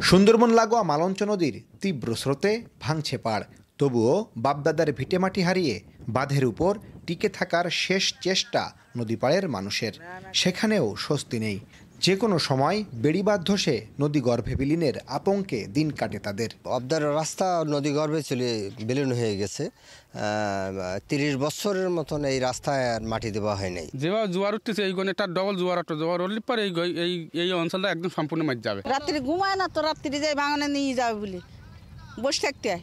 সুন্দরবন লাগোয়া মালঞ্চ নদীর তীব্র স্রোতে ভাঙছে পাড়, তবুও বাপদাদার ভিটেমাটি হারিয়ে বাঁধের উপর টিকে থাকার শেষ চেষ্টা নদীপাড়ের মানুষের। সেখানেও স্বস্তি নেই, যে কোনো সময় বেড়িবাঁধ ধসে নদী গর্ভে বিলীনের আতঙ্কে দিন কাটে তাদের। অবদার রাস্তা নদী গর্ভে চলে বিলীন হয়ে গেছে। ৩০ বছরের মতন এই রাস্তায় আর মাটি দেওয়া হয় নাই। যেভাবে জোয়ার উঠতেছে এই গনে তার ডবল জোয়ার উঠলে পরে এই অঞ্চলটা একদম সম্পূর্ণ মাঝ যাবে। রাত্রি ঘুমায় না তো, রাত্রি যাই ভাঙনে নিয়ে যাবে বলে বসে থাকতে হয়।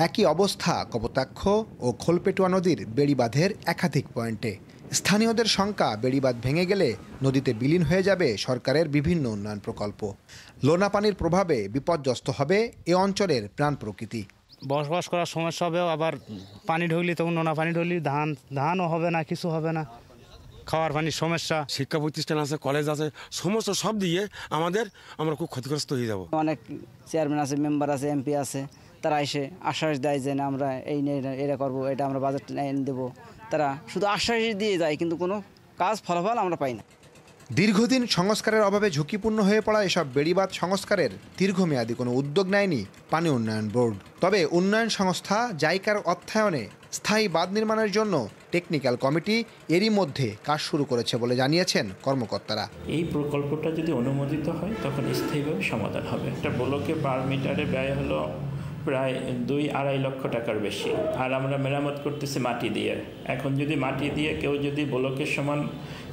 একই অবস্থা কপোতাক্ষ ও খোলপেটুয়া নদীর বেড়িবাঁধের একাধিক পয়েন্টে। স্থানীয়দের শঙ্কা, বেড়িবাঁধ ভেঙে গেলে নদীতে বিলীন হয়ে যাবে সরকারের বিভিন্ন উন্নয়ন প্রকল্প। লোনা পানির প্রভাবে বিপর্যস্ত হবে এ অঞ্চলের প্রাণ প্রকৃতি। বসবাস করার সমস্যা হবে, আবার পানি ঢুকলি তখন নোনা পানি ঢুকলি ধানও হবে না, কিছু হবে না, খাওয়ার পানির সমস্যা। শিক্ষা প্রতিষ্ঠান আছে, কলেজ আছে, সমস্ত সব দিয়ে আমরা খুব ক্ষতিগ্রস্ত হয়ে যাব। অনেক চেয়ারম্যান আছে, মেম্বার আছে, এমপি আছে, তারা এসে আশ্বাস দেয় যে না আমরা এই এটা করবো, এটা আমরা বাজেট এনে দেবো। তারা শুধু আশ্বাস দিয়ে যায়, কিন্তু কোনো কাজ ফলাফল আমরা পাই না। দীর্ঘদিন সংস্কারের অভাবে ঝুঁকিপূর্ণ হয়ে পড়া এসব বেড়িবাঁধ সংস্কারের দীর্ঘমেয়াদী কোনো উদ্যোগ নেয়নি পানি উন্নয়ন বোর্ড। তবে উন্নয়ন সংস্থা জাইকার অর্থায়নে স্থায়ী বাঁধ নির্মাণের জন্য টেকনিক্যাল কমিটি এরই মধ্যে কাজ শুরু করেছে বলে জানিয়েছেন কর্মকর্তারা। এই প্রকল্পটা যদি অনুমোদিত হয় তখন স্থায়ীভাবে সমাধান হবে। একটা ব্লকে পার মিটারে ব্যয় হলো প্রায় 2-2.5 লক্ষ টাকার বেশি, আর আমরা মেরামত করতেছি মাটি দিয়ে। এখন যদি মাটি দিয়ে কেউ যদি ব্লকের সমান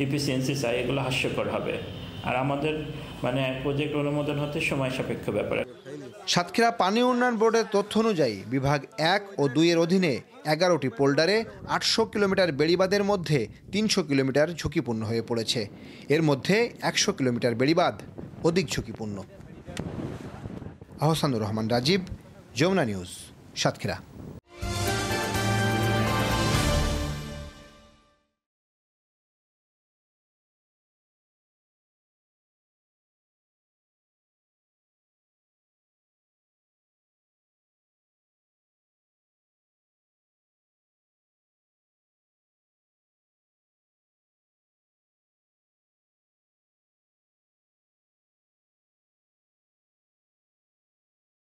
ইফিসিয়েন্সি চায়, এগুলো হাস্যকর হবে। আর আমাদের প্রজেক্ট অনুমোদন হতে সময় সাপেক্ষ ব্যাপারে। সাতক্ষীরা পানি উন্নয়ন বোর্ডের তথ্য অনুযায়ী বিভাগ 1 ও 2 এর অধীনে 11টি পোল্ডারে 800 কিলোমিটার বেড়িবাঁধের মধ্যে 300 কিলোমিটার ঝুঁকিপূর্ণ হয়ে পড়েছে। এর মধ্যে 100 কিলোমিটার বেড়িবাঁধ অধিক ঝুঁকিপূর্ণ। আহসানুর রহমান রাজীব, যমুনা নিউজ, সাতক্ষীরা।